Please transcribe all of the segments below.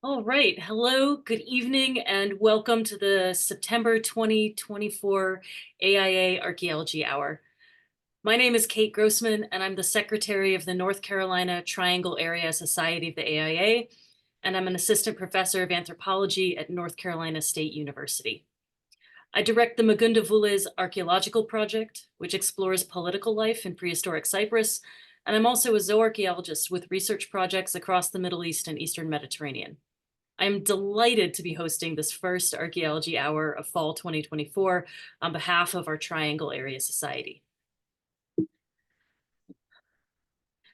All right. Hello, good evening, and welcome to the September 2024 AIA Archaeology Hour. My name is Kate Grossman, and I'm the Secretary of the North Carolina Triangle Area Society of the AIA, and I'm an Assistant Professor of Anthropology at North Carolina State University. I direct the Magunda Archaeological Project, which explores political life in prehistoric Cyprus, and I'm also a zooarchaeologist with research projects across the Middle East and Eastern Mediterranean. I'm delighted to be hosting this first Archaeology Hour of Fall 2024 on behalf of our Triangle Area Society.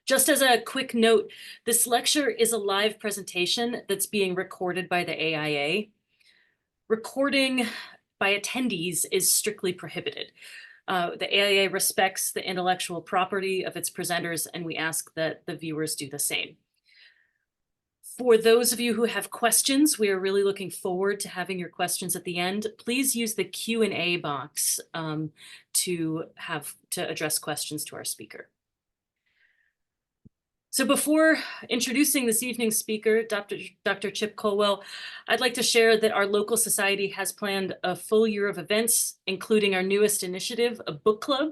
Just as a quick note, this lecture is a live presentation that's being recorded by the AIA. Recording by attendees is strictly prohibited. The AIA respects the intellectual property of its presenters, and we ask that the viewers do the same. For those of you who have questions, we are really looking forward to having your questions at the end. Please use the Q&A box to address questions to our speaker. So before introducing this evening's speaker, Dr. Chip Colwell, I'd like to share that our local society has planned a full year of events, including our newest initiative, a book club.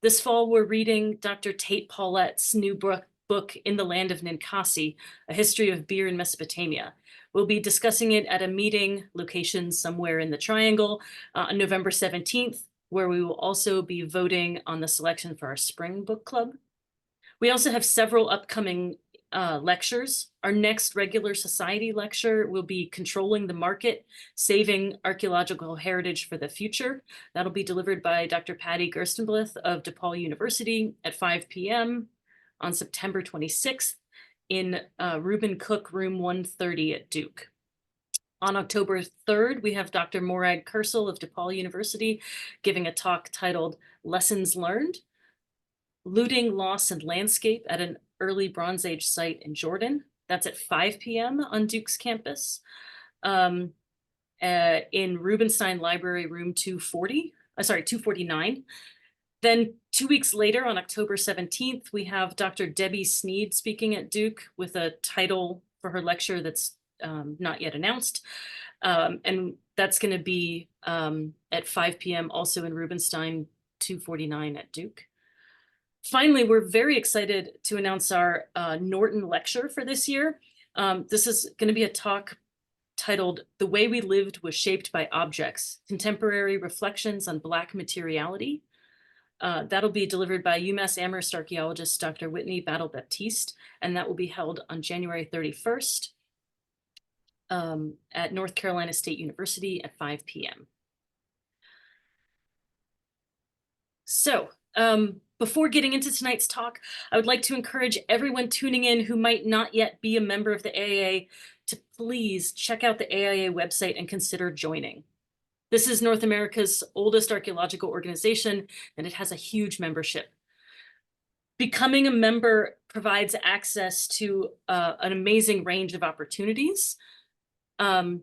This fall, we're reading Dr. Tate Paulette's new book, In the Land of Ninkasi, A History of Beer in Mesopotamia. We'll be discussing it at a meeting location somewhere in the Triangle on November 17th, where we will also be voting on the selection for our spring book club. We also have several upcoming lectures. Our next regular society lecture will be Controlling the Market, Saving Archaeological Heritage for the Future. That'll be delivered by Dr. Patty Gerstenblith of DePaul University at 5 p.m. on September 26th in Reuben Cook Room 130 at Duke. On October 3rd, we have Dr. Morag Kersel of DePaul University giving a talk titled Lessons Learned, Looting, Loss, and Landscape at an Early Bronze Age Site in Jordan. That's at 5 p.m. on Duke's campus in Rubenstein Library Room 249. Then 2 weeks later, on October 17th, we have Dr. Debbie Sneed speaking at Duke with a title for her lecture that's not yet announced. And that's going to be at 5 p.m. also in Rubenstein 249 at Duke. Finally, we're very excited to announce our Norton lecture for this year. This is going to be a talk titled The Way We Lived Was Shaped by Objects, Contemporary Reflections on Black Materiality. That'll be delivered by UMass Amherst archaeologist Dr. Whitney Battle-Baptiste, and that will be held on January 31st at North Carolina State University at 5 p.m. So, before getting into tonight's talk, I would like to encourage everyone tuning in who might not yet be a member of the AIA to please check out the AIA website and consider joining. This is North America's oldest archaeological organization, and it has a huge membership. Becoming a member provides access to an amazing range of opportunities. And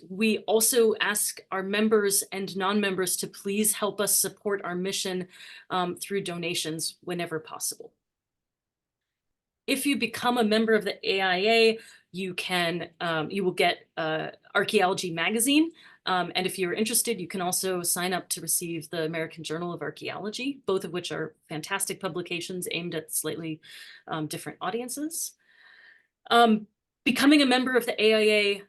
we also ask our members and non-members to please help us support our mission through donations whenever possible. If you become a member of the AIA, you will get Archaeology magazine. And if you're interested, you can also sign up to receive the American Journal of Archaeology, both of which are fantastic publications aimed at slightly different audiences. Becoming a member of the AIA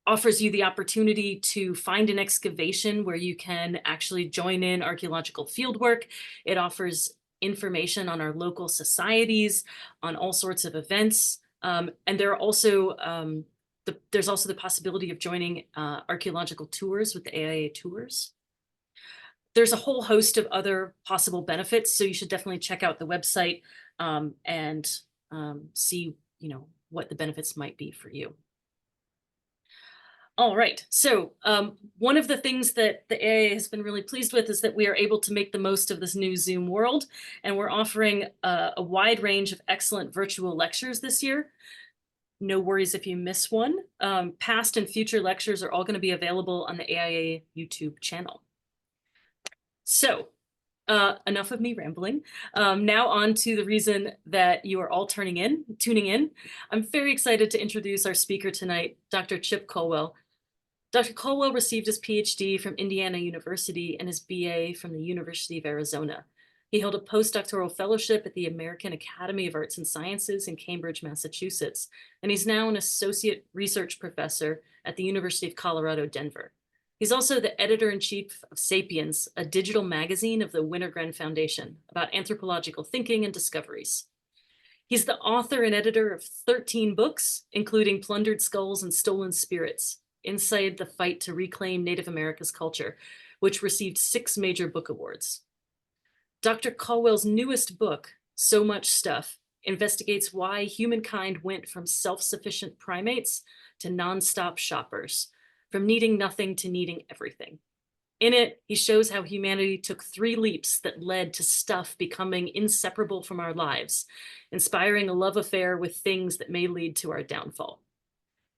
offers you the opportunity to find an excavation where you can actually join in archaeological fieldwork. It offers information on our local societies, on all sorts of events. And there's also the possibility of joining archaeological tours with the AIA Tours. There's a whole host of other possible benefits, so you should definitely check out the website and see, what the benefits might be for you. All right, so one of the things that the AIA has been really pleased with is that we are able to make the most of this new Zoom world, and we're offering a wide range of excellent virtual lectures this year. No worries if you miss one. Past and future lectures are all going to be available on the AIA YouTube channel. So Enough of me rambling. Now on to the reason that you are all tuning in. I'm very excited to introduce our speaker tonight, Dr. Chip Colwell. Dr. Colwell received his PhD from Indiana University and his BA from the University of Arizona. He held a postdoctoral fellowship at the American Academy of Arts and Sciences in Cambridge, Massachusetts, and he's now an associate research professor at the University of Colorado, Denver. He's also the editor-in-chief of *Sapiens*, a digital magazine of the Wintergren Foundation about anthropological thinking and discoveries. He's the author and editor of 13 books, including *Plundered Skulls and Stolen Spirits*, Inside the Fight to Reclaim Native America's Culture, which received 6 major book awards. Dr. Colwell's newest book, *So Much Stuff*, investigates why humankind went from self-sufficient primates to nonstop shoppers, from needing nothing to needing everything. In it, he shows how humanity took 3 leaps that led to stuff becoming inseparable from our lives, inspiring a love affair with things that may lead to our downfall.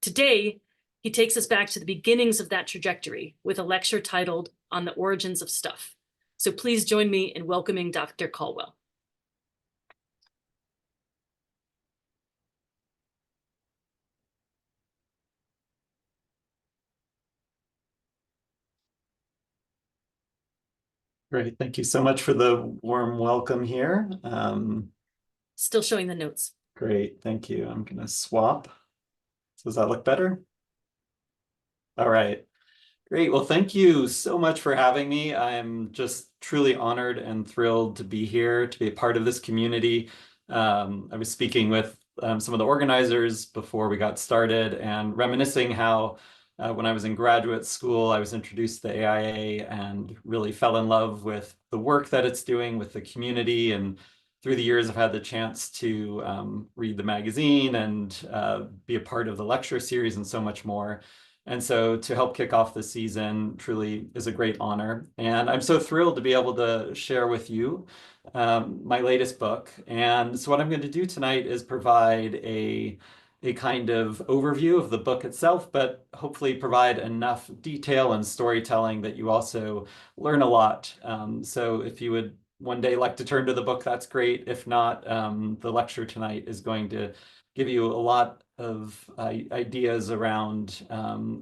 Today, he takes us back to the beginnings of that trajectory with a lecture titled On the Origins of Stuff. So please join me in welcoming Dr. Colwell. Great, thank you so much for the warm welcome here. Still showing the notes. Great, thank you. I'm gonna swap. So does that look better? All right, great. Well, thank you so much for having me. I am just truly honored and thrilled to be here, to be a part of this community. I was speaking with some of the organizers before we got started and reminiscing how when I was in graduate school, I was introduced to the AIA and really fell in love with the work that it's doing with the community. And through the years, I've had the chance to read the magazine and be a part of the lecture series and so much more. And so to help kick off the season truly is a great honor. And I'm so thrilled to be able to share with you my latest book. And so what I'm going to do tonight is provide a kind of overview of the book itself, but hopefully provide enough detail and storytelling that you also learn a lot. So if you would one day like to turn to the book, that's great. If not, the lecture tonight is going to give you a lot of ideas around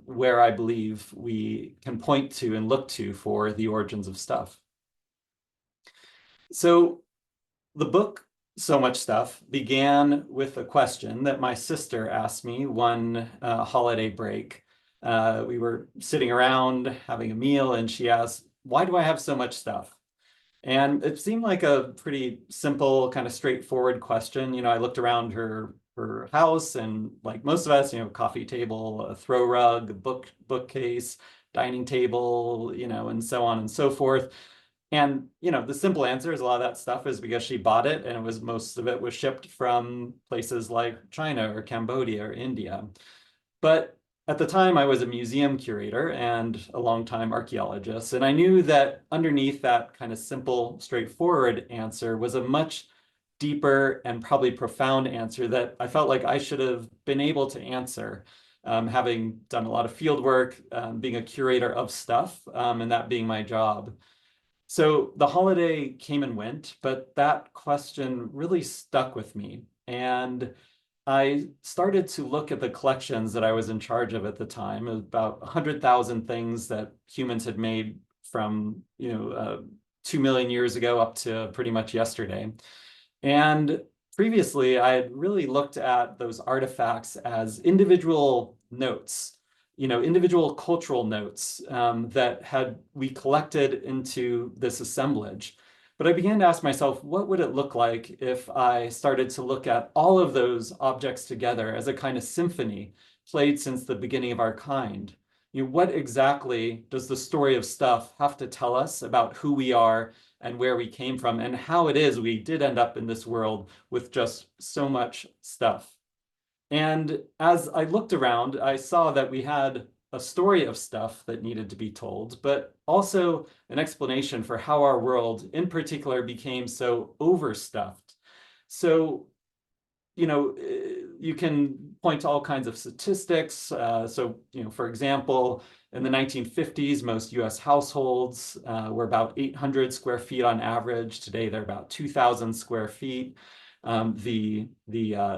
where I believe we can point to and look to for the origins of stuff. So the book, So Much Stuff, began with a question that my sister asked me one holiday break. We were sitting around having a meal and she asked, "Why do I have so much stuff?" And it seemed like a pretty simple, kind of straightforward question. You know, I looked around her house and like most of us, you know, coffee table, a throw rug, bookcase, dining table, you know, and so on and so forth. And, you know, the simple answer is a lot of that stuff is because she bought it and most of it was shipped from places like China or Cambodia or India. But at the time, I was a museum curator and a longtime archaeologist, and I knew that underneath that kind of simple, straightforward answer was a much deeper and probably profound answer that I felt like I should have been able to answer, having done a lot of field work, being a curator of stuff, and that being my job. So the holiday came and went, but that question really stuck with me. And I started to look at the collections that I was in charge of at the time, about 100,000 things that humans had made from, 2 million years ago up to pretty much yesterday. And previously, I had really looked at those artifacts as individual notes, individual cultural notes that we collected into this assemblage. But I began to ask myself, what would it look like if I started to look at all of those objects together as a kind of symphony played since the beginning of our kind? What exactly does the story of stuff have to tell us about who we are and where we came from and how it is we did end up in this world with just so much stuff? And as I looked around, I saw that we had a story of stuff that needed to be told, but also an explanation for how our world in particular became so overstuffed. So, you can point to all kinds of statistics. So, for example, in the 1950s, most US households were about 800 square feet on average. Today, they're about 2,000 square feet. The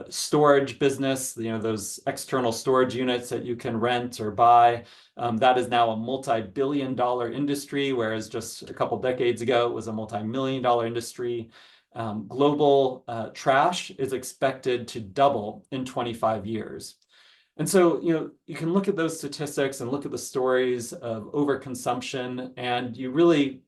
storage business, those external storage units that you can rent or buy, that is now a multi-billion-dollar industry, whereas just a couple decades ago, it was a multi-million-dollar industry. Global trash is expected to double in 25 years. And so, you can look at those statistics and look at the stories of overconsumption, and you really,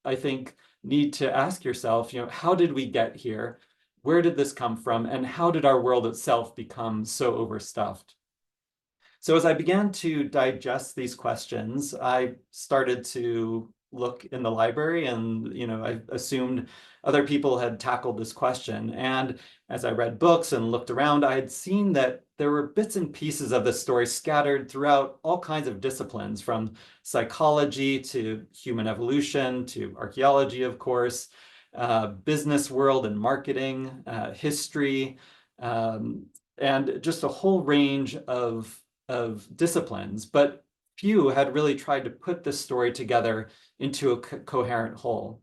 I think, need to ask yourself, how did we get here? Where did this come from? And how did our world itself become so overstuffed? So as I began to digest these questions, I started to look in the library, and I assumed other people had tackled this question. And as I read books and looked around, I had seen that there were bits and pieces of this story scattered throughout all kinds of disciplines, from psychology to human evolution to archaeology, of course, business world and marketing, history, and just a whole range of disciplines. But few had really tried to put this story together into a coherent whole.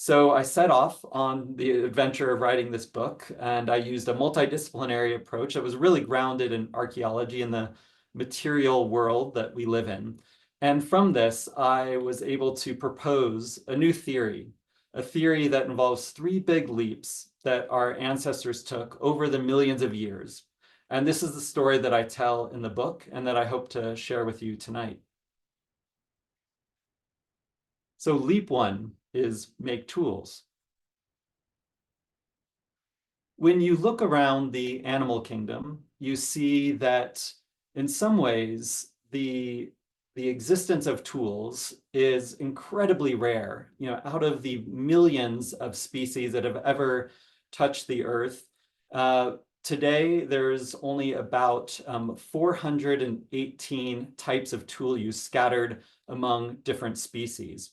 So I set off on the adventure of writing this book, and I used a multidisciplinary approach that was really grounded in archaeology and the material world that we live in. And from this, I was able to propose a new theory, a theory that involves three big leaps that our ancestors took over the millions of years. And this is the story that I tell in the book and that I hope to share with you tonight. So leap one is make tools. When you look around the animal kingdom, you see that in some ways, the existence of tools is incredibly rare. Out of the millions of species that have ever touched the earth, today, there's only about 418 types of tool use scattered among different species.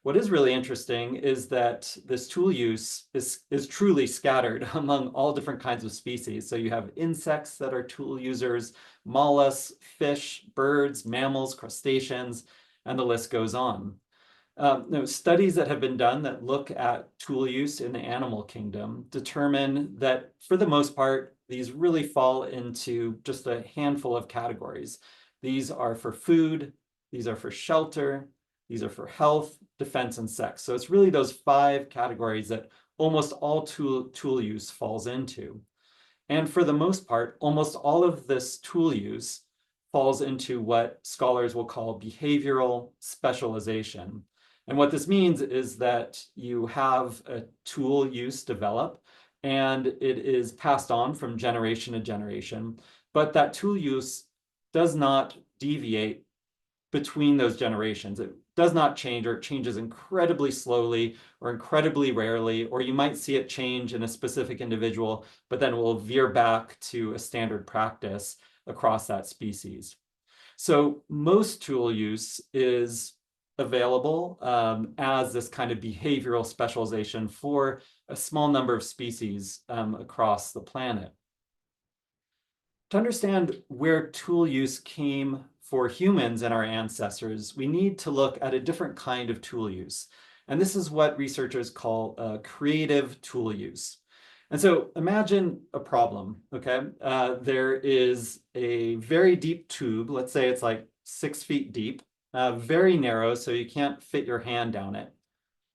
What is really interesting is that this tool use is truly scattered among all different kinds of species. So you have insects that are tool users, mollusks, fish, birds, mammals, crustaceans, and the list goes on. Studies that have been done that look at tool use in the animal kingdom determine that, for the most part, these really fall into just a handful of categories. These are for food, these are for shelter, these are for health, defense, and sex. So it's really those 5 categories that almost all tool use falls into. And for the most part, almost all of this tool use falls into what scholars will call behavioral specialization. And what this means is that you have a tool use develop, and it is passed on from generation to generation, but that tool use does not deviate between those generations. It does not change, or it changes incredibly slowly or incredibly rarely, or you might see it change in a specific individual, but then will veer back to a standard practice across that species. So most tool use is available as this kind of behavioral specialization for a small number of species across the planet. To understand where tool use came for humans and our ancestors, we need to look at a different kind of tool use. And this is what researchers call creative tool use. And so imagine a problem, okay? There is a very deep tube, let's say it's like 6 feet deep, very narrow, so you can't fit your hand down it.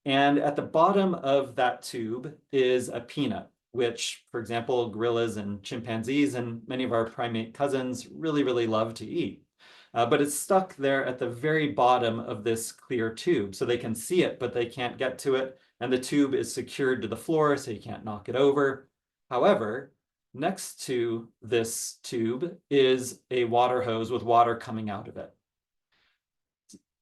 And at the bottom of that tube is a peanut, which, for example, gorillas and chimpanzees and many of our primate cousins really, really love to eat. But it's stuck there at the very bottom of this clear tube. So they can see it, but they can't get to it. And the tube is secured to the floor, so you can't knock it over. However, next to this tube is a water hose with water coming out of it.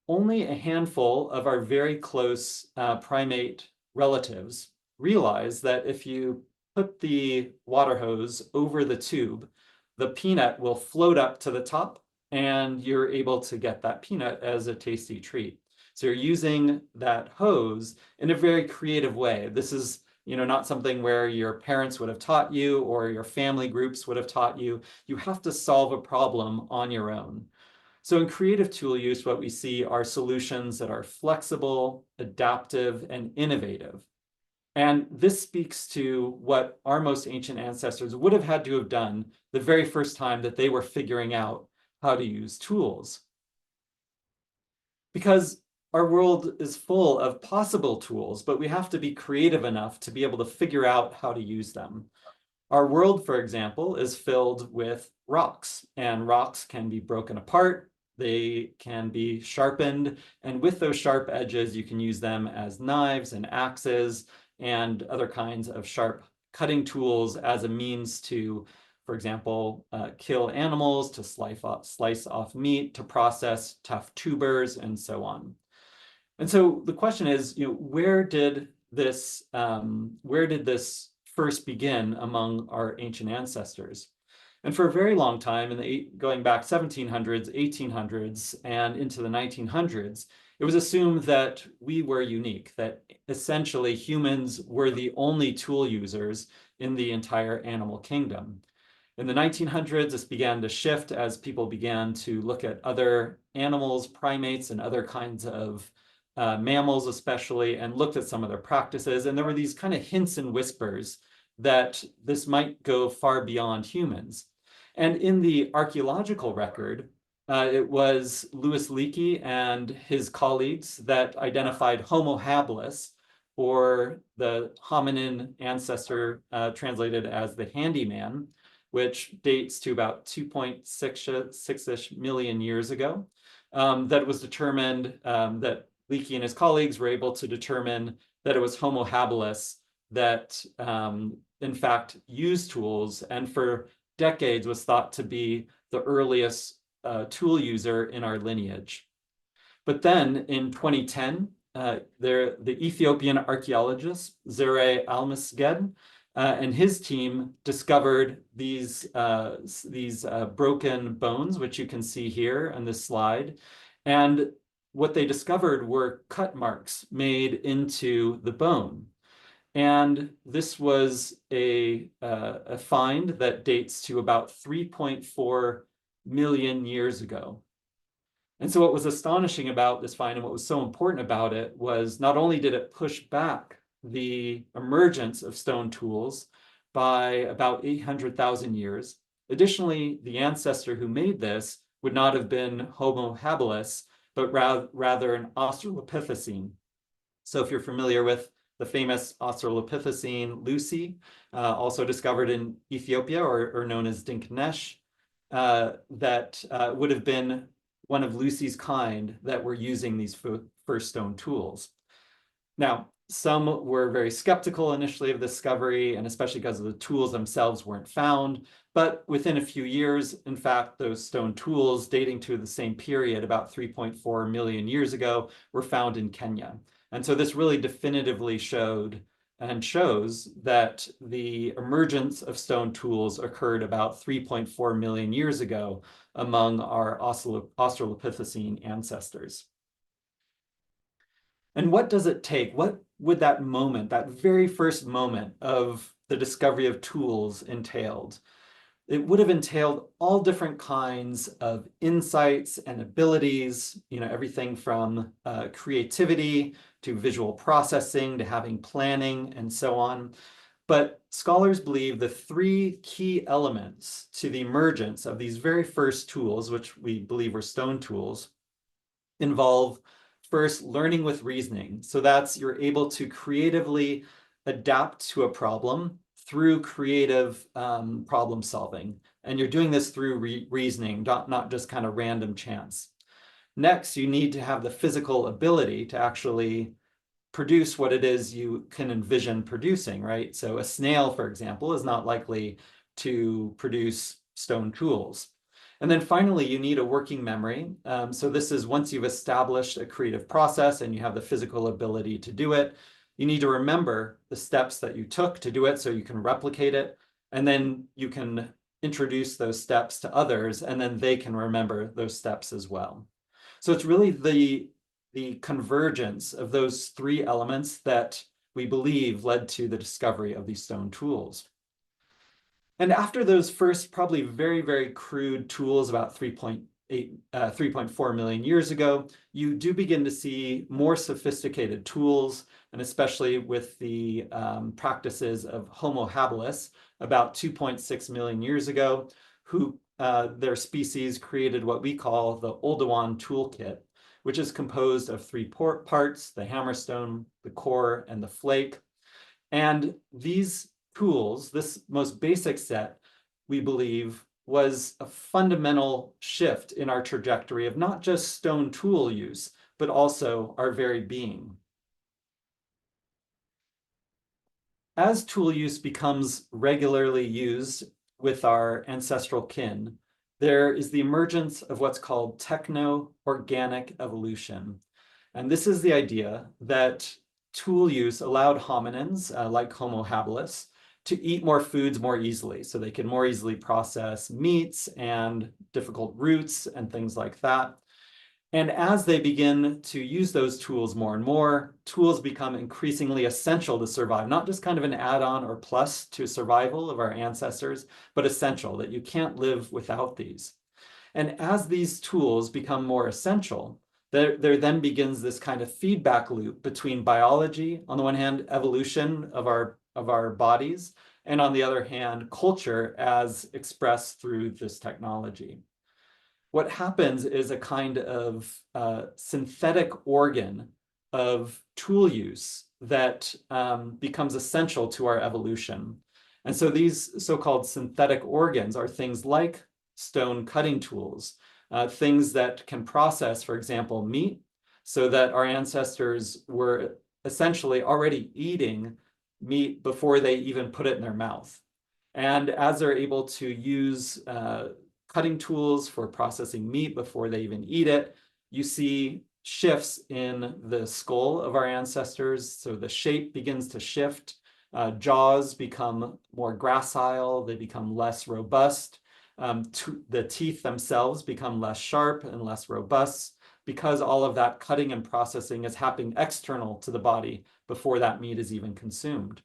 Only a handful of our very close primate relatives realize that if you put the water hose over the tube, the peanut will float up to the top, and you're able to get that peanut as a tasty treat. So you're using that hose in a very creative way. This is not something where your parents would have taught you or your family groups would have taught you. You have to solve a problem on your own. So in creative tool use, what we see are solutions that are flexible, adaptive, and innovative. And this speaks to what our most ancient ancestors would have had to have done the very first time that they were figuring out how to use tools. Because our world is full of possible tools, but we have to be creative enough to be able to figure out how to use them. Our world, for example, is filled with rocks, and rocks can be broken apart. They can be sharpened, and with those sharp edges, you can use them as knives and axes and other kinds of sharp cutting tools as a means to, for example, kill animals, to slice off meat, to process tough tubers, and so on. And so the question is, where did this first begin among our ancient ancestors? And for a very long time, going back 1700s, 1800s, and into the 1900s, it was assumed that we were unique, that essentially humans were the only tool users in the entire animal kingdom. In the 1900s, this began to shift as people began to look at other animals, primates, and other kinds of mammals especially, and looked at some of their practices. And there were these kind of hints and whispers that this might go far beyond humans. And in the archaeological record, it was Louis Leakey and his colleagues that identified Homo habilis, or the hominin ancestor translated as the handyman, which dates to about 2.6-ish million years ago, that it was determined that Leakey and his colleagues were able to determine that it was Homo habilis that, in fact, used tools, and for decades was thought to be the earliest tool user in our lineage. But then in 2010, the Ethiopian archaeologist Zere Almasged and his team discovered these broken bones, which you can see here on this slide. And what they discovered were cut marks made into the bone. And this was a find that dates to about 3.4 million years ago. And so what was astonishing about this find, and what was so important about it, was not only did it push back the emergence of stone tools by about 800,000 years, additionally, the ancestor who made this would not have been Homo habilis, but rather an Australopithecine. So if you're familiar with the famous Australopithecine Lucy, also discovered in Ethiopia, or known as Dinknesh, that would have been one of Lucy's kind that were using these first stone tools. Now, some were very skeptical initially of the discovery, and especially because the tools themselves weren't found. But within a few years, in fact, those stone tools dating to the same period, about 3.4 million years ago, were found in Kenya. And so this really definitively showed and shows that the emergence of stone tools occurred about 3.4 million years ago among our Australopithecine ancestors. And what does it take? What would that moment, that very first moment of the discovery of tools entailed? It would have entailed all different kinds of insights and abilities, everything from creativity to visual processing to having planning and so on. But scholars believe the three key elements to the emergence of these very first tools, which we believe were stone tools, involve first learning with reasoning. So that's you're able to creatively adapt to a problem through creative problem solving. And you're doing this through reasoning, not just kind of random chance. Next, you need to have the physical ability to actually produce what it is you can envision producing, right? So a snail, for example, is not likely to produce stone tools. And then finally, you need a working memory. So this is once you've established a creative process and you have the physical ability to do it, you need to remember the steps that you took to do it so you can replicate it. And then you can introduce those steps to others, and then they can remember those steps as well. So it's really the convergence of those three elements that we believe led to the discovery of these stone tools. And after those first probably very, very crude tools about 3.4 million years ago, you do begin to see more sophisticated tools, and especially with the practices of Homo habilis about 2.6 million years ago, who their species created what we call the Oldowan toolkit, which is composed of three parts: the hammerstone, the core, and the flake. And these tools, this most basic set, we believe, was a fundamental shift in our trajectory of not just stone tool use, but also our very being. As tool use becomes regularly used with our ancestral kin, there is the emergence of what's called techno-organic evolution. And this is the idea that tool use allowed hominins, like Homo habilis, to eat more foods more easily. So they can more easily process meats and difficult roots and things like that. And as they begin to use those tools more and more, tools become increasingly essential to survive, not just kind of an add-on or plus to survival of our ancestors, but essential, that you can't live without these. And as these tools become more essential, there then begins this kind of feedback loop between biology, on the one hand, evolution of our bodies, and on the other hand, culture as expressed through this technology. What happens is a kind of synthetic organ of tool use that becomes essential to our evolution. And so these so-called synthetic organs are things like stone cutting tools, things that can process, for example, meat, so that our ancestors were essentially already eating meat before they even put it in their mouth. And as they're able to use cutting tools for processing meat before they even eat it, you see shifts in the skull of our ancestors. So the shape begins to shift. Jaws become more gracile, they become less robust. The teeth themselves become less sharp and less robust, because all of that cutting and processing is happening external to the body before that meat is even consumed.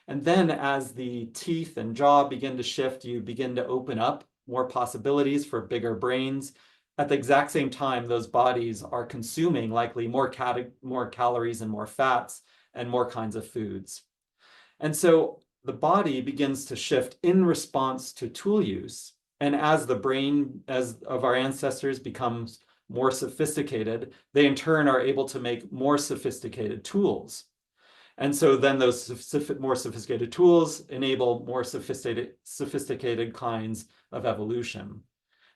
And then as the teeth and jaw begin to shift, you begin to open up more possibilities for bigger brains. At the exact same time, those bodies are consuming likely more calories and more fats and more kinds of foods. And so the body begins to shift in response to tool use. And as the brain of our ancestors becomes more sophisticated, they in turn are able to make more sophisticated tools. And so then those more sophisticated tools enable more sophisticated kinds of evolution.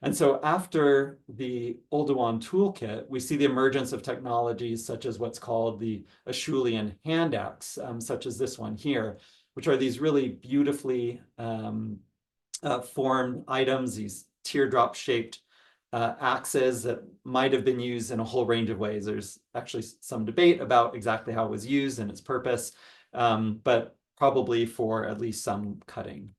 And so after the Oldowan toolkit, we see the emergence of technologies such as what's called the Acheulean hand axe, such as this one here, which are these really beautifully formed items, these teardrop-shaped axes that might have been used in a whole range of ways. There's actually some debate about exactly how it was used and its purpose, but probably for at least some cutting.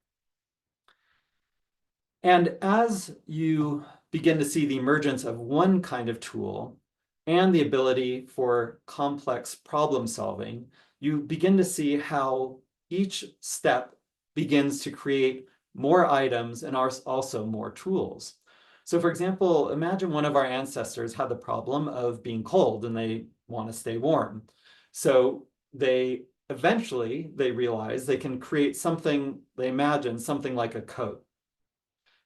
And as you begin to see the emergence of one kind of tool and the ability for complex problem solving, you begin to see how each step begins to create more items and also more tools. So for example, imagine one of our ancestors had the problem of being cold and they want to stay warm. So they realize they can create something, they imagine something like a coat.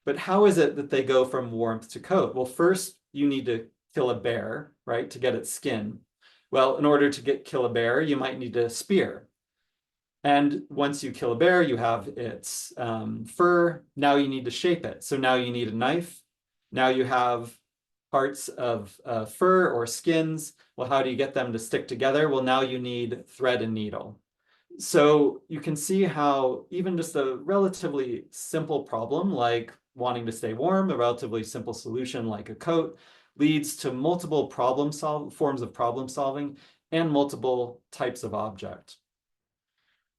But how is it that they go from warmth to coat? Well, first you need to kill a bear, right, to get its skin. Well, in order to kill a bear, you might need a spear. And once you kill a bear, you have its fur. Now you need to shape it. So now you need a knife. Now you have parts of fur or skins. Well, how do you get them to stick together? Well, now you need thread and needle. So you can see how even just a relatively simple problem like wanting to stay warm, a relatively simple solution like a coat, leads to multiple forms of problem solving and multiple types of object.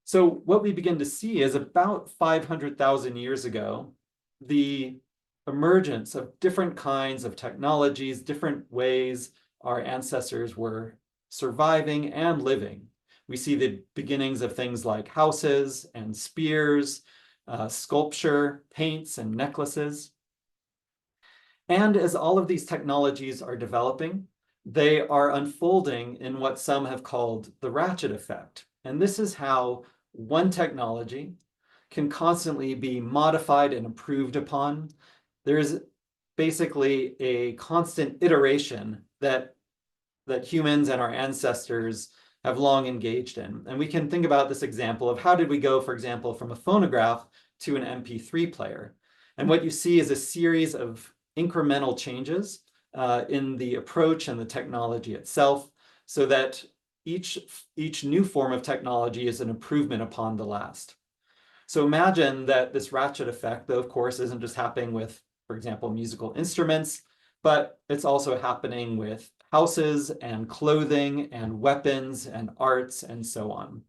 So what we begin to see is about 500,000 years ago, the emergence of different kinds of technologies, different ways our ancestors were surviving and living. We see the beginnings of things like houses and spears, sculpture, paints, and necklaces. And as all of these technologies are developing, they are unfolding in what some have called the ratchet effect. And this is how one technology can constantly be modified and improved upon. There's basically a constant iteration that humans and our ancestors have long engaged in. And we can think about this example of how did we go, for example, from a phonograph to an MP3 player. And what you see is a series of incremental changes in the approach and the technology itself, so that each new form of technology is an improvement upon the last. So imagine that this ratchet effect, though, of course, isn't just happening with, for example, musical instruments, but it's also happening with houses and clothing and weapons and arts and so on.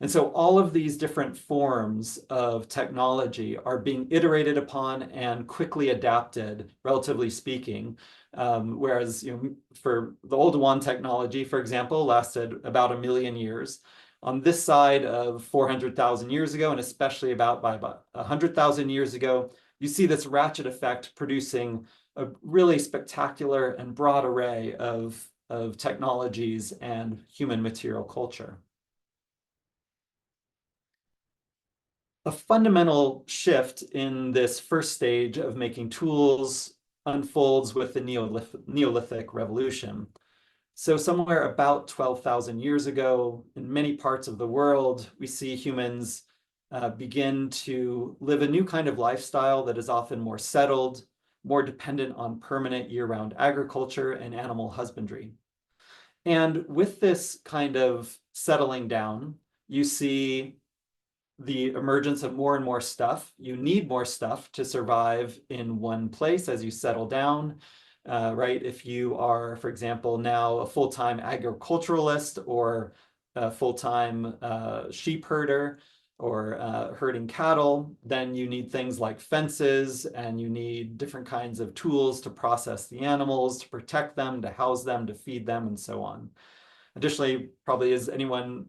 And so all of these different forms of technology are being iterated upon and quickly adapted, relatively speaking. Whereas for the old one technology, for example, lasted about 1 million years. On this side of 400,000 years ago, and especially by about 100,000 years ago, you see this ratchet effect producing a really spectacular and broad array of technologies and human material culture. A fundamental shift in this first stage of making tools unfolds with the Neolithic Revolution. So somewhere about 12,000 years ago, in many parts of the world, we see humans begin to live a new kind of lifestyle that is often more settled, more dependent on permanent year-round agriculture and animal husbandry. And with this kind of settling down, you see the emergence of more and more stuff. You need more stuff to survive in one place as you settle down, right? If you are, for example, now a full-time agriculturalist or a full-time sheep herder or herding cattle, then you need things like fences, and you need different kinds of tools to process the animals, to protect them, to house them, to feed them, and so on. Additionally, probably as anyone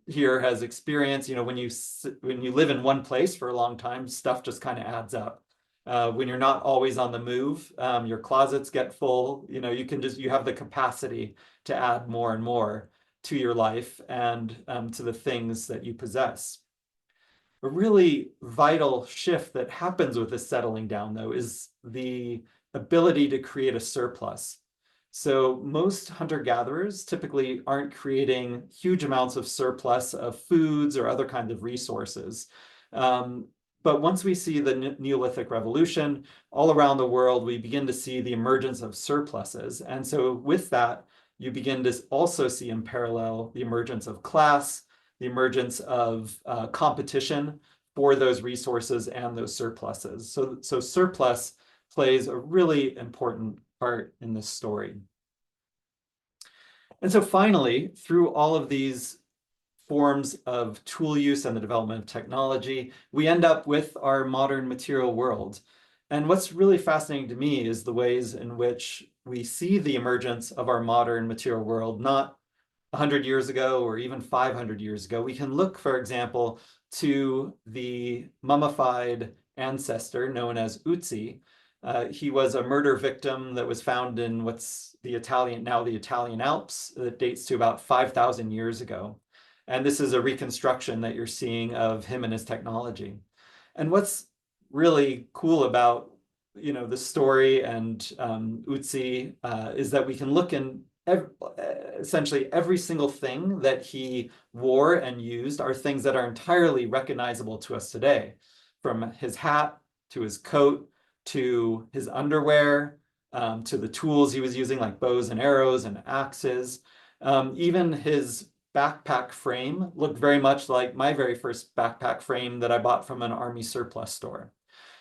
here has experience, when you live in one place for a long time, stuff just kind of adds up. When you're not always on the move, your closets get full. You have the capacity to add more and more to your life and to the things that you possess. A really vital shift that happens with this settling down, though, is the ability to create a surplus. So most hunter-gatherers typically aren't creating huge amounts of surplus of foods or other kinds of resources. But once we see the Neolithic Revolution, all around the world, we begin to see the emergence of surpluses. And so with that, you begin to also see in parallel the emergence of class, the emergence of competition for those resources and those surpluses. So surplus plays a really important part in this story. And so finally, through all of these forms of tool use and the development of technology, we end up with our modern material world. And what's really fascinating to me is the ways in which we see the emergence of our modern material world, not 100 years ago or even 500 years ago. We can look, for example, to the mummified ancestor known as Uzi. He was a murder victim that was found in what's the Italian Alps, that dates to about 5,000 years ago. And this is a reconstruction that you're seeing of him and his technology. And what's really cool about the story and Uzi is that we can look in essentially every single thing that he wore and used are things that are entirely recognizable to us today, from his hat to his coat to his underwear, to the tools he was using like bows and arrows and axes. Even his backpack frame looked very much like my very first backpack frame that I bought from an army surplus store.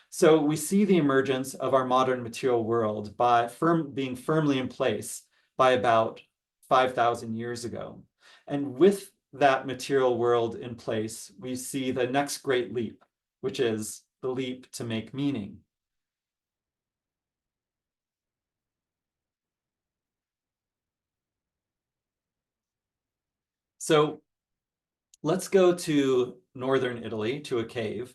So we see the emergence of our modern material world by being firmly in place by about 5,000 years ago. And with that material world in place, we see the next great leap, which is the leap to make meaning. So let's go to northern Italy, to a cave.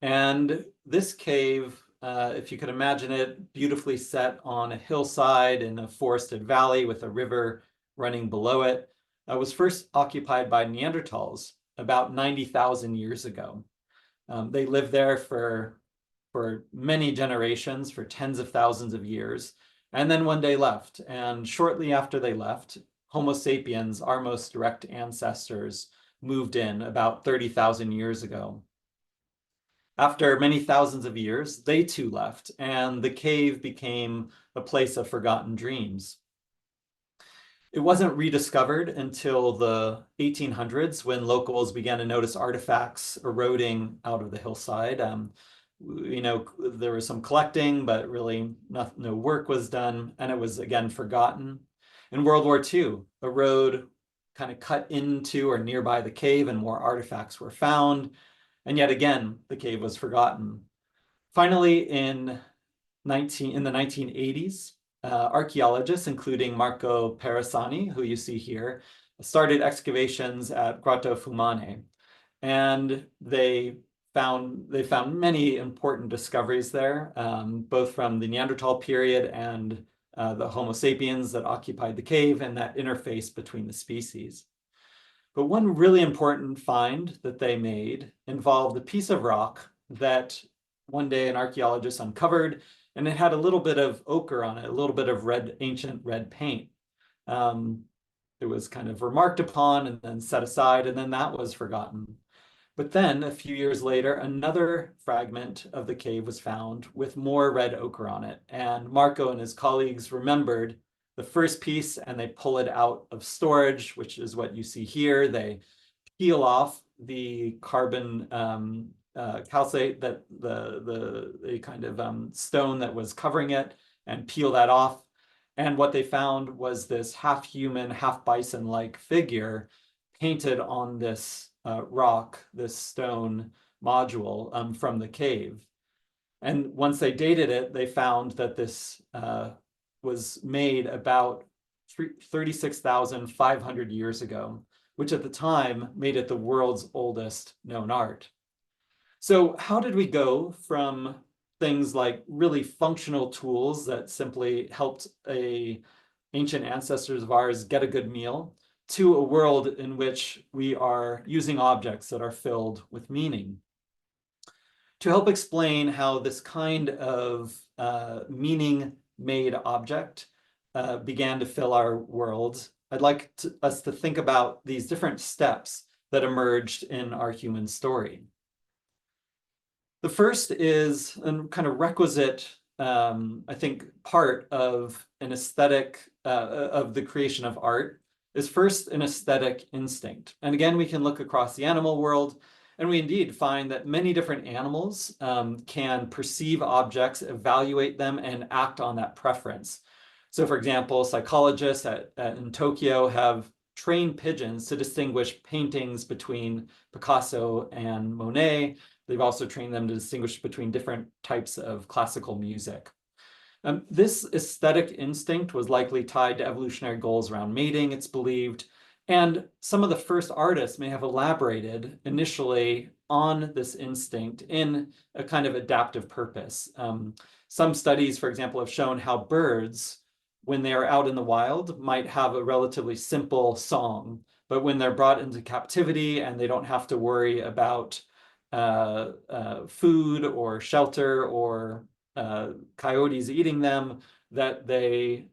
And this cave, if you could imagine it, beautifully set on a hillside in a forested valley with a river running below it, was first occupied by Neanderthals about 90,000 years ago. They lived there for many generations, for tens of thousands of years, and then one day left. And shortly after they left, Homo sapiens, our most direct ancestors, moved in about 30,000 years ago. After many thousands of years, they too left, and the cave became a place of forgotten dreams. It wasn't rediscovered until the 1800s when locals began to notice artifacts eroding out of the hillside. There was some collecting, but really no work was done, and it was again forgotten. In World War II, a road kind of cut into or nearby the cave, and more artifacts were found. And yet again, the cave was forgotten. Finally, in the 1980s, archaeologists, including Marco Perasani, who you see here, started excavations at Grotto Fumane. And they found many important discoveries there, both from the Neanderthal period and the Homo sapiens that occupied the cave and that interface between the species. But one really important find that they made involved a piece of rock that one day an archaeologist uncovered, and it had a little bit of ochre on it, a little bit of ancient red paint. It was kind of remarked upon and then set aside, and then that was forgotten. But then a few years later, another fragment of the cave was found with more red ochre on it. And Marco and his colleagues remembered the first piece, and they pull it out of storage, which is what you see here. They peel off the carbon calcite, that the kind of stone that was covering it, and peel that off. And what they found was this half human, half bison-like figure painted on this rock, this stone module from the cave. And once they dated it, they found that this was made about 36,500 years ago, which at the time made it the world's oldest known art. So how did we go from things like really functional tools that simply helped ancient ancestors of ours get a good meal to a world in which we are using objects that are filled with meaning? To help explain how this kind of meaning-made object began to fill our world, I'd like us to think about these different steps that emerged in our human story. The first is a kind of requisite, I think, part of an aesthetic, of the creation of art, is first an aesthetic instinct. And again, we can look across the animal world, and we indeed find that many different animals can perceive objects, evaluate them, and act on that preference. So for example, psychologists in Tokyo have trained pigeons to distinguish paintings between Picasso and Monet. They've also trained them to distinguish between different types of classical music. This aesthetic instinct was likely tied to evolutionary goals around mating, it's believed, and some of the first artists may have elaborated initially on this instinct in a kind of adaptive purpose. Some studies, for example, have shown how birds, when they are out in the wild, might have a relatively simple song, but when they're brought into captivity and they don't have to worry about food or shelter or coyotes eating them, that they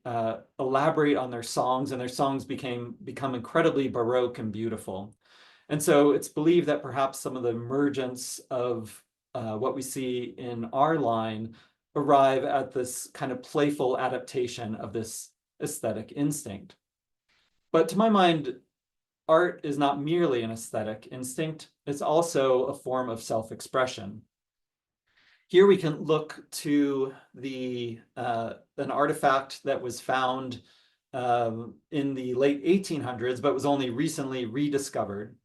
elaborate on their songs, and their songs become incredibly Baroque and beautiful. And so it's believed that perhaps some of the emergence of what we see in our line arrive at this kind of playful adaptation of this aesthetic instinct. But to my mind, art is not merely an aesthetic instinct, it's also a form of self-expression. Here we can look to an artifact that was found in the late 1800s, but was only recently rediscovered.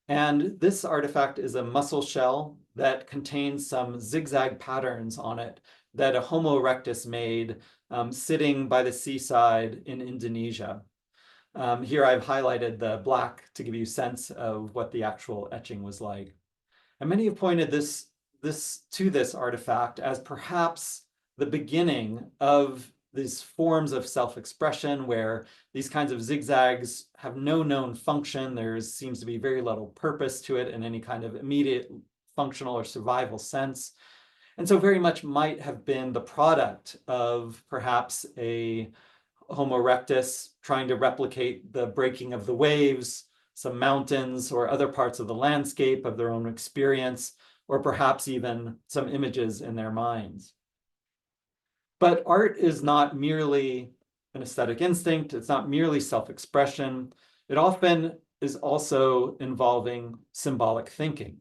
And this artifact is a mussel shell that contains some zigzag patterns on it that a Homo erectus made sitting by the seaside in Indonesia. Here I've highlighted the black to give you a sense of what the actual etching was like. And many have pointed to this artifact as perhaps the beginning of these forms of self-expression where these kinds of zigzags have no known function. There seems to be very little purpose to it in any kind of immediate functional or survival sense. And so very much might have been the product of perhaps a Homo erectus trying to replicate the breaking of the waves, some mountains or other parts of the landscape of their own experience, or perhaps even some images in their minds. But art is not merely an aesthetic instinct. It's not merely self-expression. It often is also involving symbolic thinking.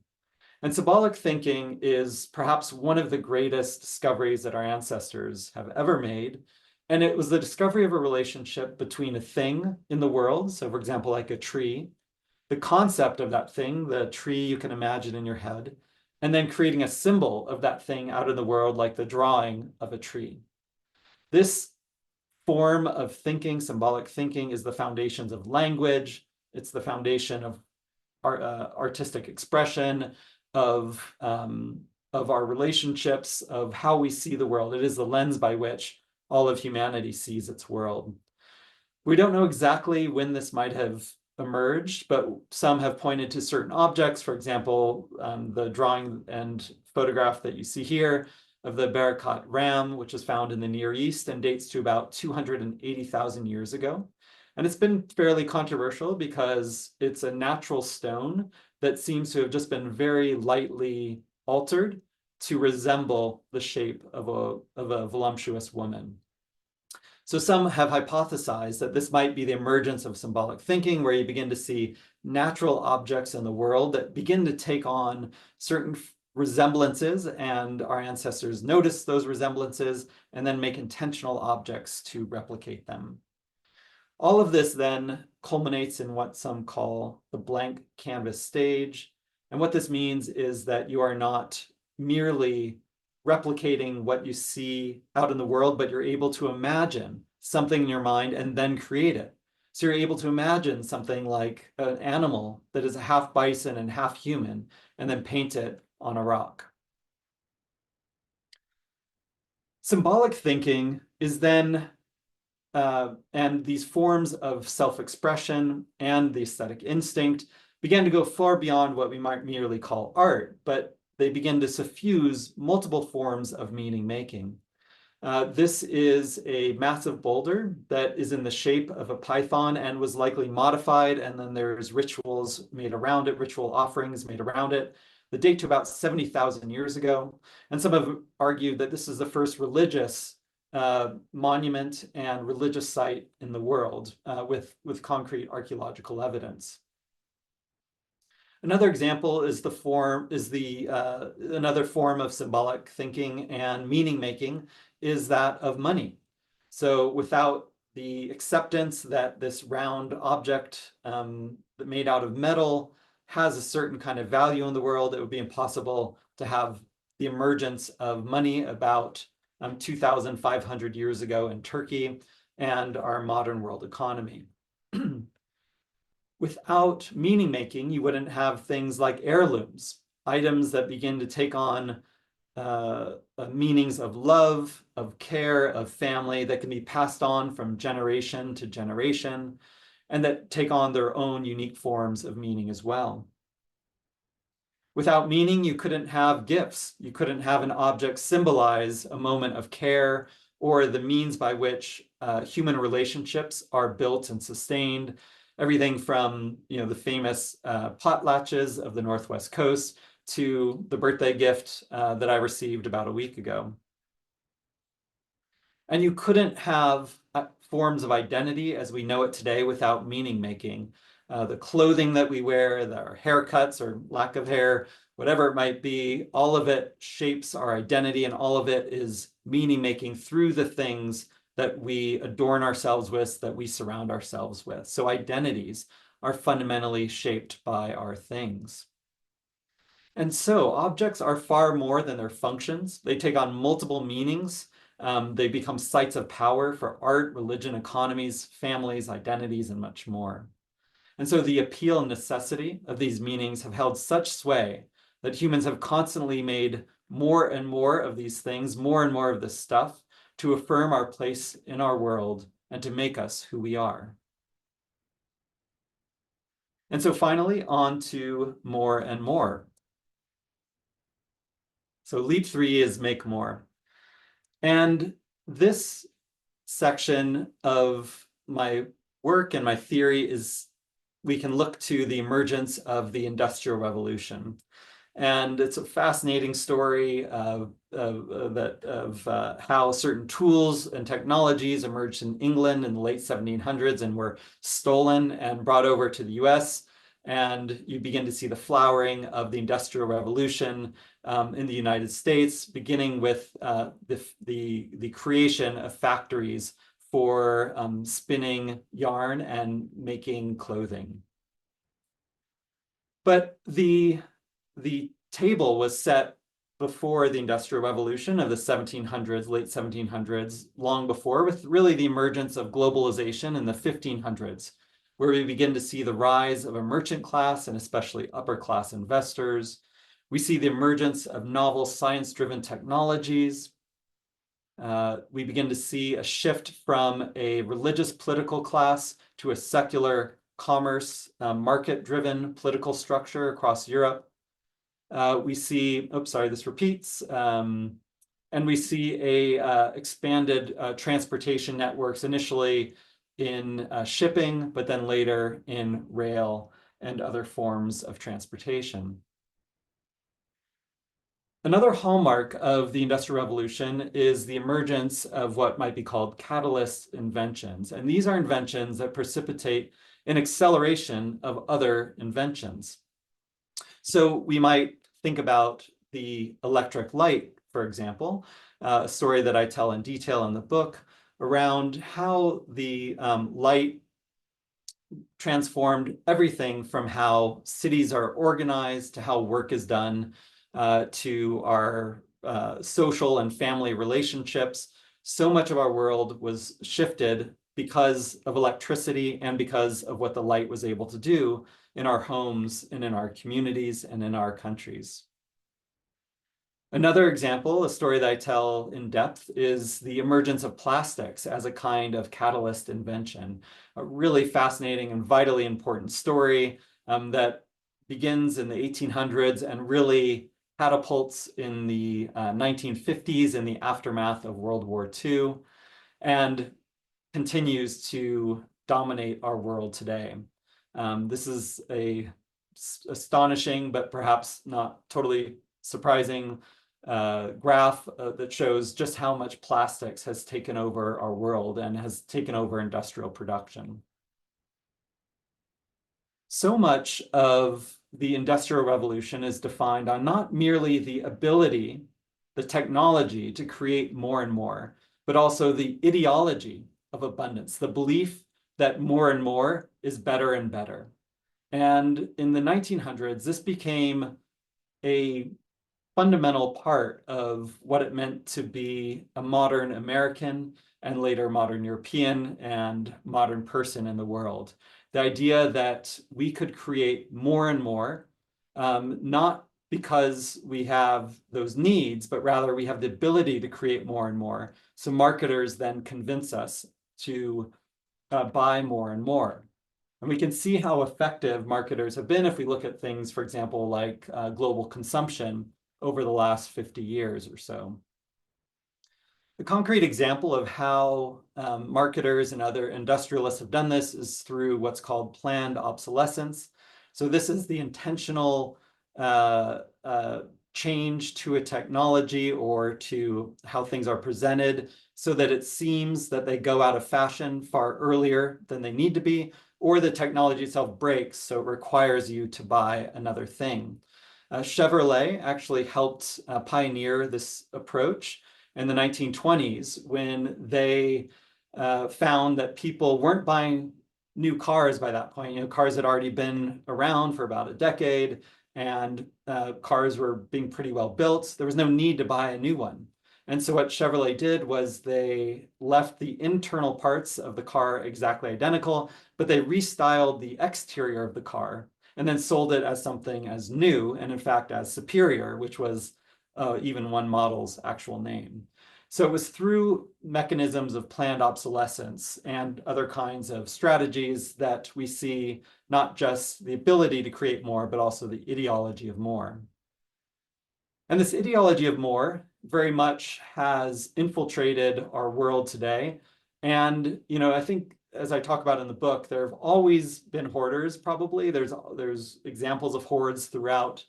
And symbolic thinking is perhaps one of the greatest discoveries that our ancestors have ever made. And it was the discovery of a relationship between a thing in the world, so for example, like a tree, the concept of that thing, the tree you can imagine in your head, and then creating a symbol of that thing out in the world, like the drawing of a tree. This form of thinking, symbolic thinking, is the foundations of language. It's the foundation of artistic expression, of our relationships, of how we see the world. It is the lens by which all of humanity sees its world. We don't know exactly when this might have emerged, but some have pointed to certain objects. For example, the drawing and photograph that you see here of the Barakat ram, which is found in the Near East and dates to about 280,000 years ago. And it's been fairly controversial because it's a natural stone that seems to have just been very lightly altered to resemble the shape of a voluptuous woman. So some have hypothesized that this might be the emergence of symbolic thinking, where you begin to see natural objects in the world that begin to take on certain resemblances, and our ancestors notice those resemblances and then make intentional objects to replicate them. All of this then culminates in what some call the blank canvas stage. And what this means is that you are not merely replicating what you see out in the world, but you're able to imagine something in your mind and then create it. So you're able to imagine something like an animal that is half bison and half human, and then paint it on a rock. Symbolic thinking is then and these forms of self-expression and the aesthetic instinct began to go far beyond what we might merely call art, but they begin to suffuse multiple forms of meaning making. This is a massive boulder that is in the shape of a python and was likely modified, and then there's rituals made around it, ritual offerings made around it, that date to about 70,000 years ago. And some have argued that this is the first religious monument and religious site in the world with concrete archaeological evidence. Another example is another form of symbolic thinking and meaning making is that of money. So without the acceptance that this round object made out of metal has a certain kind of value in the world, it would be impossible to have the emergence of money about 2,500 years ago in Turkey and our modern world economy. Without meaning making, you wouldn't have things like heirlooms, items that begin to take on meanings of love, of care, of family that can be passed on from generation to generation, and that take on their own unique forms of meaning as well. Without meaning, you couldn't have gifts. You couldn't have an object symbolize a moment of care or the means by which human relationships are built and sustained. Everything from the famous potlatches of the Northwest Coast to the birthday gift that I received about a week ago. And you couldn't have forms of identity as we know it today without meaning making. The clothing that we wear, our haircuts or lack of hair, whatever it might be, all of it shapes our identity, and all of it is meaning making through the things that we adorn ourselves with, that we surround ourselves with. So identities are fundamentally shaped by our things. And so objects are far more than their functions. They take on multiple meanings They become sites of power for art, religion, economies, families, identities, and much more. And so the appeal and necessity of these meanings have held such sway that humans have constantly made more and more of these things, more and more of this stuff, to affirm our place in our world and to make us who we are. And so finally, on to more and more. So leap 3 is make more. And this section of my work and my theory is, we can look to the emergence of the Industrial Revolution. And it's a fascinating story of how certain tools and technologies emerged in England in the late 1700s and were stolen and brought over to the US. And you begin to see the flowering of the Industrial Revolution in the United States, beginning with the creation of factories for spinning yarn and making clothing. But the table was set before the Industrial Revolution of the 1700s, late 1700s, long before, with really the emergence of globalization in the 1500s, where we begin to see the rise of a merchant class and especially upper class investors. We see the emergence of novel science-driven technologies. We begin to see a shift from a religious political class to a secular commerce, market-driven political structure across Europe. We see, oops, sorry, this repeats. And we see expanded transportation networks, initially in shipping, but then later in rail and other forms of transportation. Another hallmark of the Industrial Revolution is the emergence of what might be called catalyst inventions. And these are inventions that precipitate an acceleration of other inventions. So we might think about the electric light, for example, a story that I tell in detail in the book around how the light transformed everything from how cities are organized to how work is done, to our social and family relationships. So much of our world was shifted because of electricity and because of what the light was able to do in our homes and in our communities and in our countries. Another example, a story that I tell in depth, is the emergence of plastics as a kind of catalyst invention. A really fascinating and vitally important story that begins in the 1800s and really catapults in the 1950s in the aftermath of World War II, and continues to dominate our world today. This is a astonishing, but perhaps not totally surprising graph that shows just how much plastics has taken over our world and has taken over industrial production. So much of the Industrial Revolution is defined on not merely the ability, the technology to create more and more, but also the ideology of abundance, the belief that more and more is better and better. And in the 1900s, this became a fundamental part of what it meant to be a modern American and later modern European and modern person in the world. The idea that we could create more and more, not because we have those needs, but rather we have the ability to create more and more. So marketers then convince us to buy more and more. And we can see how effective marketers have been if we look at things, for example, like global consumption over the last 50 years or so. The concrete example of how marketers and other industrialists have done this is through what's called planned obsolescence. So this is the intentional change to a technology or to how things are presented so that it seems that they go out of fashion far earlier than they need to be, or the technology itself breaks, so it requires you to buy another thing. Chevrolet actually helped pioneer this approach in the 1920s when they found that people weren't buying new cars by that point. You know, cars had already been around for about a decade, and cars were being pretty well built. There was no need to buy a new one. And so what Chevrolet did was they left the internal parts of the car exactly identical, but they restyled the exterior of the car and then sold it as something as new, and in fact as superior, which was even one model's actual name. So it was through mechanisms of planned obsolescence and other kinds of strategies that we see not just the ability to create more, but also the ideology of more. And this ideology of more very much has infiltrated our world today. And, I think as I talk about in the book, there have always been hoarders, probably. There's examples of hoards throughout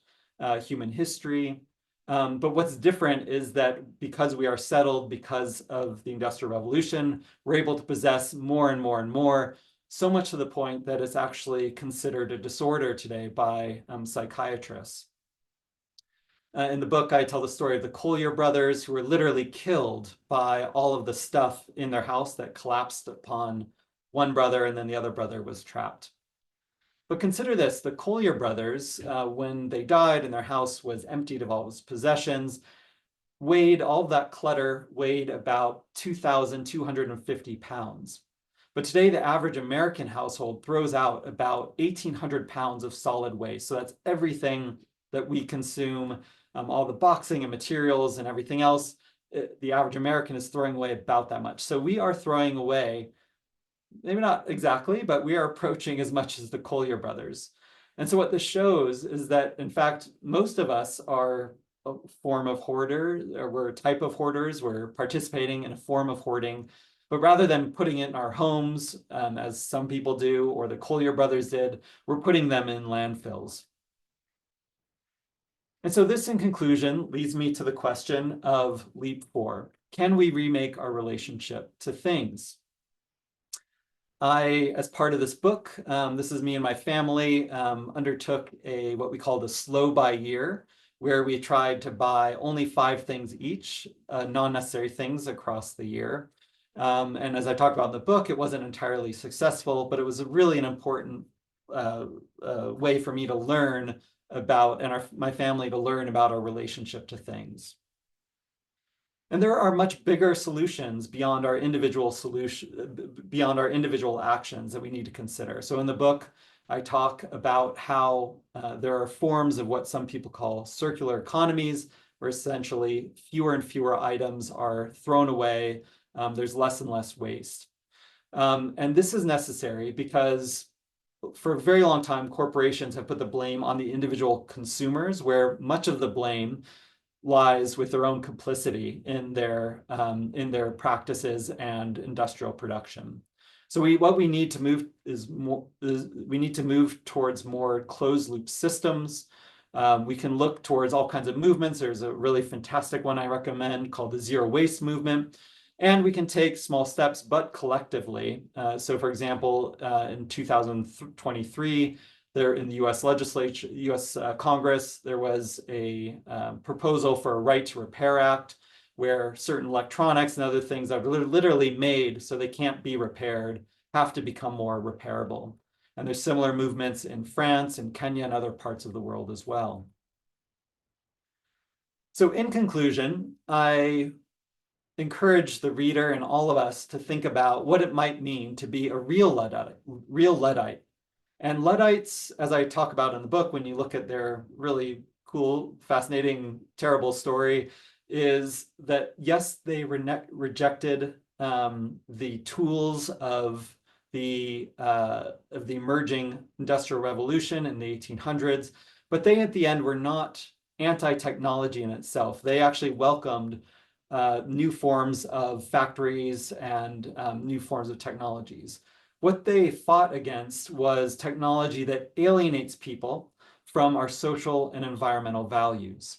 human history. But what's different is that because we are settled, because of the Industrial Revolution, we're able to possess more and more and more, so much to the point that it's actually considered a disorder today by psychiatrists. In the book, I tell the story of the Collier brothers, who were literally killed by all of the stuff in their house that collapsed upon one brother, and then the other brother was trapped. But consider this, the Collier brothers, when they died and their house was emptied of all its possessions, all of that clutter weighed about 2,250 pounds. But today, the average American household throws out about 1,800 pounds of solid waste. So that's everything that we consume, all the boxing and materials and everything else. The average American is throwing away about that much. So we are throwing away, maybe not exactly, but we are approaching as much as the Collier brothers. And so what this shows is that, in fact, most of us are a form of hoarder, or we're a type of hoarders. We're participating in a form of hoarding. But rather than putting it in our homes, as some people do, or the Collier brothers did, we're putting them in landfills. And so this, in conclusion, leads me to the question of leap 4. Can we remake our relationship to things? As part of this book, this is me and my family, undertook what we call the slow buy year, where we tried to buy only 5 things each, non-necessary things across the year. And as I talked about in the book, it wasn't entirely successful, but it was really an important way for me to learn about, and my family to learn about our relationship to things. And there are much bigger solutions beyond our individual actions that we need to consider. So in the book, I talk about how there are forms of what some people call circular economies, where essentially fewer and fewer items are thrown away. There's less and less waste. And this is necessary because for a very long time, corporations have put the blame on the individual consumers, where much of the blame lies with their own complicity in their practices and industrial production. So what we need to move we need to move towards more closed loop systems. We can look towards all kinds of movements. There's a really fantastic one I recommend called the Zero Waste Movement. And we can take small steps, but collectively. So for example, in 2023, there in the US legislature, US Congress, there was a proposal for a Right to Repair Act, where certain electronics and other things that are literally made so they can't be repaired have to become more repairable. And there's similar movements in France and Kenya and other parts of the world as well. So in conclusion, I encourage the reader and all of us to think about what it might mean to be a real Luddite. And Luddites, as I talk about in the book, when you look at their really cool, fascinating, terrible story, is that yes, they rejected the tools of the emerging Industrial Revolution in the 1800s, but they at the end were not anti-technology in itself. They actually welcomed new forms of factories and new forms of technologies. What they fought against was technology that alienates people from our social and environmental values.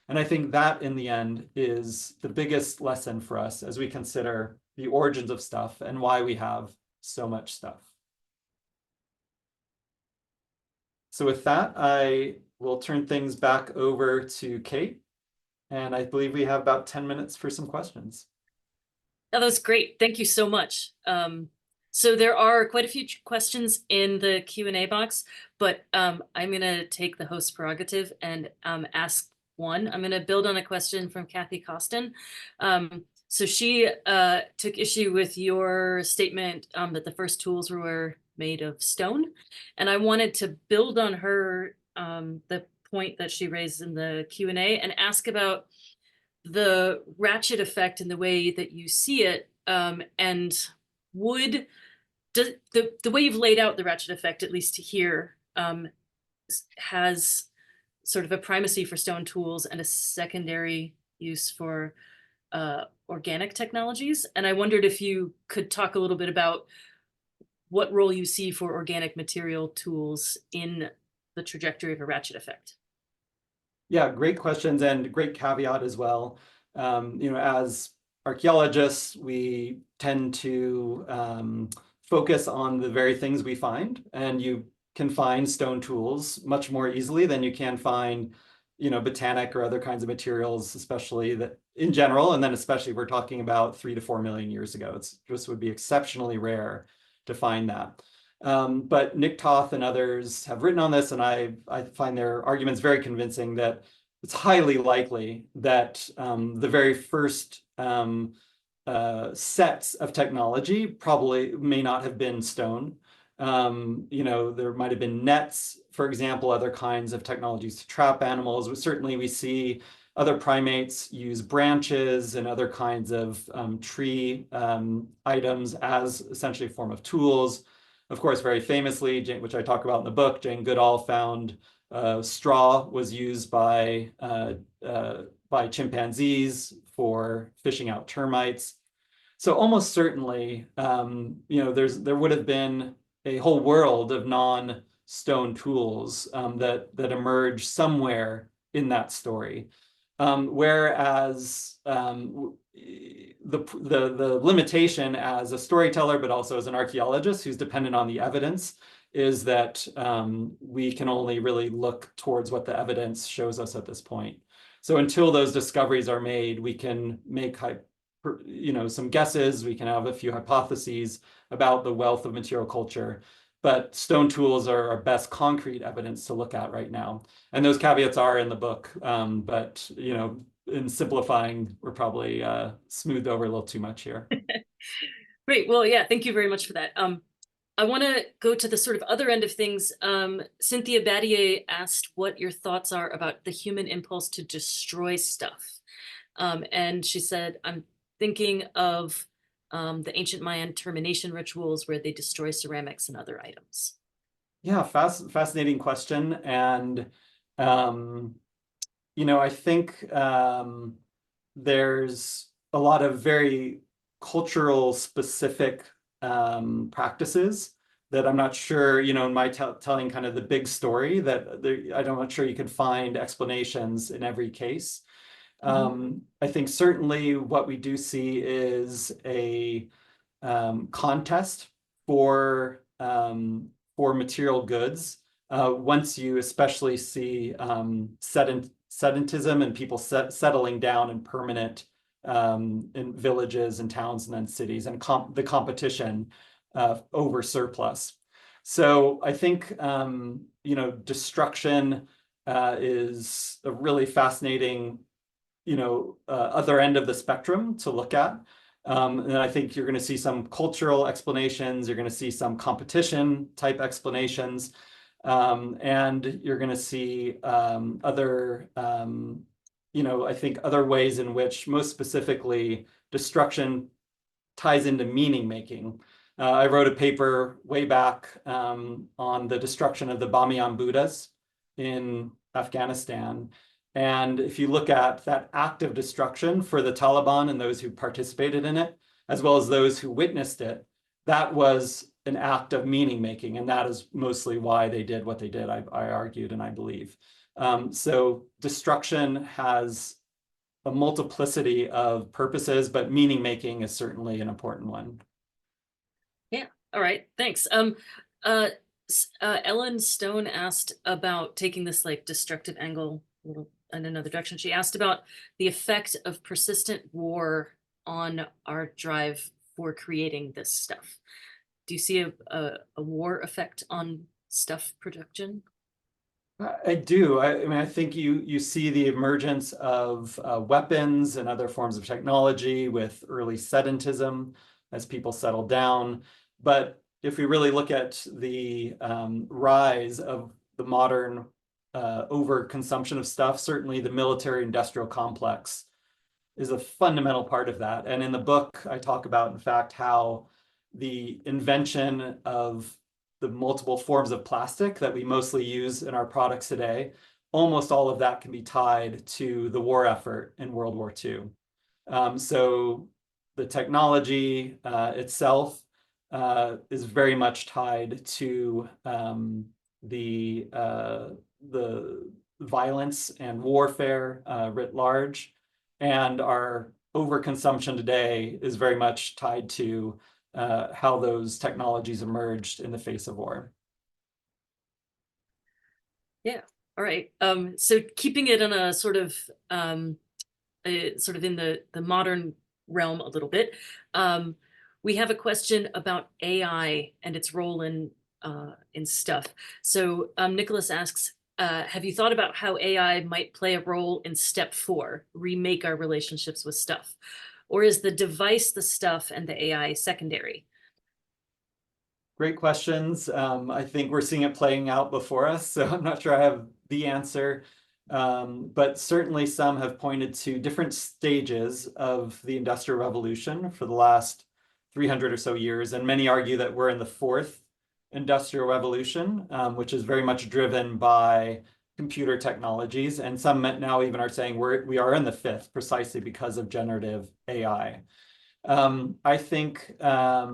And I think that in the end is the biggest lesson for us as we consider the origins of stuff and why we have so much stuff. So with that, I will turn things back over to Kate. And I believe we have about 10 minutes for some questions. Oh, that was great. Thank you so much. So there are quite a few questions in the Q&A box, but I'm going to take the host prerogative and ask one. I'm going to build on a question from Kathy Costin. So she took issue with your statement that the first tools were made of stone. And I wanted to build on her, the point that she raised in the Q&A and ask about the ratchet effect in the way that you see it. And would the way you've laid out the ratchet effect, at least here, has sort of a primacy for stone tools and a secondary use for organic technologies. And I wondered if you could talk a little bit about what role you see for organic material tools in the trajectory of a ratchet effect. Yeah, great questions and great caveat as well. As archaeologists, we tend to focus on the very things we find, and you can find stone tools much more easily than you can find, botanic or other kinds of materials, especially that in general, and then especially if we're talking about 3 to 4 million years ago. It's just would be exceptionally rare to find that. But Nick Toth and others have written on this, and I find their arguments very convincing that it's highly likely that the very first sets of technology probably may not have been stone. There might have been nets, for example, other kinds of technologies to trap animals. But certainly we see other primates use branches and other kinds of tree items as essentially a form of tools. Of course, very famously, which I talk about in the book, Jane Goodall found straw was used by chimpanzees for fishing out termites. So almost certainly, there would have been a whole world of non-stone tools that emerged somewhere in that story. Whereas the limitation as a storyteller, but also as an archaeologist who's dependent on the evidence, is that we can only really look towards what the evidence shows us at this point. So until those discoveries are made, we can make some guesses, we can have a few hypotheses about the wealth of material culture, but stone tools are our best concrete evidence to look at right now. And those caveats are in the book, but in simplifying, we're probably smoothed over a little too much here. Great. Well, yeah, thank you very much for that. I want to go to the sort of other end of things. Cynthia Battier asked what your thoughts are about the human impulse to destroy stuff. And she said, I'm thinking of the ancient Mayan termination rituals where they destroy ceramics and other items. Yeah, fascinating question. And, I think there's a lot of very cultural specific practices that I'm not sure, in my telling kind of the big story, that I'm not sure you could find explanations in every case. I think certainly what we do see is a contest for material goods. Once you especially see sedentism and people settling down in permanent in villages and towns and then cities, and the competition over surplus. So I think destruction is a really fascinating other end of the spectrum to look at. And I think you're going to see some cultural explanations, you're going to see some competition type explanations, and you're going to see other, I think other ways in which most specifically destruction ties into meaning making. I wrote a paper way back on the destruction of the Bamiyan Buddhas in Afghanistan. And if you look at that act of destruction for the Taliban and those who participated in it, as well as those who witnessed it, that was an act of meaning making. And that is mostly why they did what they did, I argued, and I believe. So destruction has a multiplicity of purposes, but meaning making is certainly an important one. Yeah. All right. Thanks. Ellen Stone asked about taking this like destructive angle in another direction. She asked about the effect of persistent war on our drive for creating this stuff. Do you see a war effect on stuff production? I do. I mean, I think you see the emergence of weapons and other forms of technology with early sedentism as people settle down. But if we really look at the rise of the modern overconsumption of stuff, certainly the military-industrial complex is a fundamental part of that. And in the book, I talk about, in fact, how the invention of the multiple forms of plastic that we mostly use in our products today, almost all of that can be tied to the war effort in World War II. So the technology itself is very much tied to the violence and warfare writ large. And our overconsumption today is very much tied to how those technologies emerged in the face of war. Yeah. All right. So keeping it on a sort of in the modern realm a little bit, we have a question about AI and its role in stuff. So Nicholas asks, have you thought about how AI might play a role in step 4, remake our relationships with stuff? Or is the device the stuff and the AI secondary? Great questions. I think we're seeing it playing out before us, so I'm not sure I have the answer. But certainly some have pointed to different stages of the Industrial Revolution for the last 300 or so years, and many argue that we're in the 4th Industrial Revolution, which is very much driven by computer technologies, and some now even are saying we are in the 5th precisely because of generative AI. I think I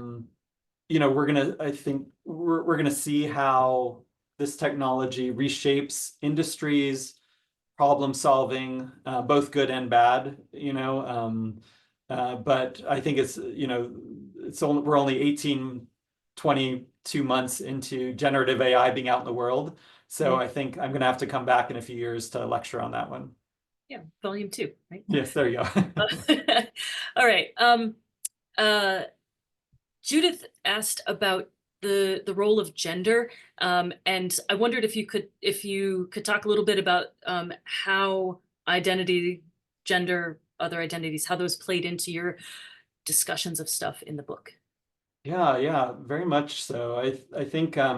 think we're gonna see how this technology reshapes industries, problem solving, both good and bad, but I think we're only 18, 22 months into generative AI being out in the world. So I think I'm gonna have to come back in a few years to lecture on that one. Yeah, volume 2, right? Yes, there you go. All right. Judith asked about the role of gender, and I wondered if you could talk a little bit about how identity, gender, other identities, how those played into your discussions of stuff in the book. Yeah, very much so. I think I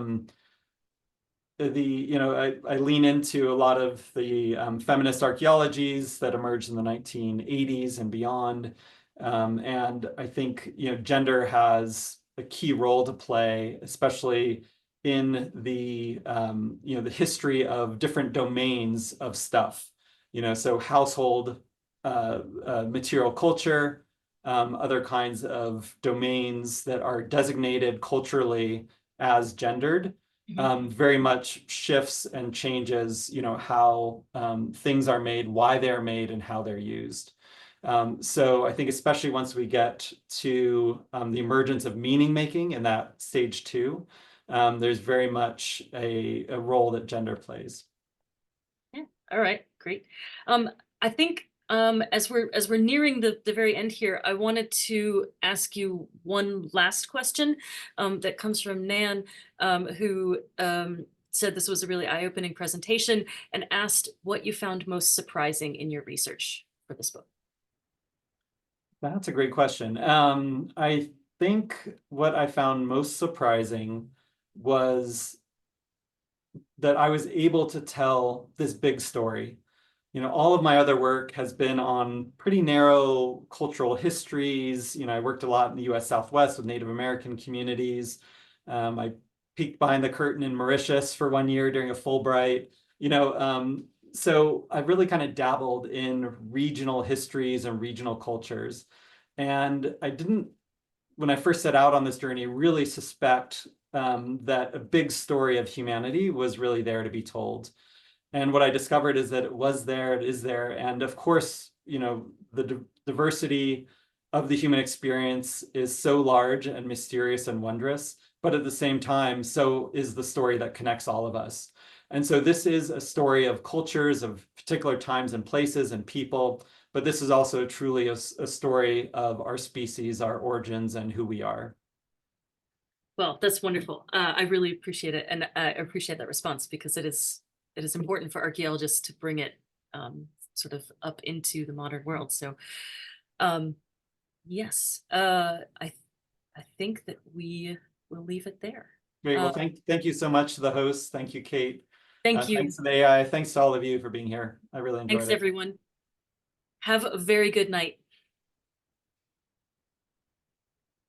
lean into a lot of the feminist archaeologies that emerged in the 1980s and beyond. And I think, gender has a key role to play, especially in the history of different domains of stuff. So household material culture, other kinds of domains that are designated culturally as gendered, very much shifts and changes, how things are made, why they're made, and how they're used. So I think especially once we get to the emergence of meaning making in that stage 2, there's very much a role that gender plays. Yeah. All right. Great. I think as we're nearing the very end here, I wanted to ask you one last question that comes from Nan, who said this was a really eye-opening presentation and asked what you found most surprising in your research for this book. That's a great question. I think what I found most surprising was that I was able to tell this big story. All of my other work has been on pretty narrow cultural histories. I worked a lot in the US Southwest with Native American communities. I peeked behind the curtain in Mauritius for 1 year during a Fulbright. So I really kind of dabbled in regional histories and regional cultures. And I didn't, when I first set out on this journey, really suspect that a big story of humanity was really there to be told. And what I discovered is that it was there, it is there. And of course, the diversity of the human experience is so large and mysterious and wondrous, but at the same time, so is the story that connects all of us. And so this is a story of cultures, of particular times and places and people, but this is also truly a story of our species, our origins, and who we are. Well, that's wonderful. I really appreciate it, and I appreciate that response because it is important for archaeologists to bring it sort of up into the modern world. So yes, I think that we will leave it there. Great. Well, thank you so much to the hosts. Thank you, Kate. Thank you. Thanks to the AI. Thanks to all of you for being here. I really enjoyed it. Thanks, everyone. Have a very good night.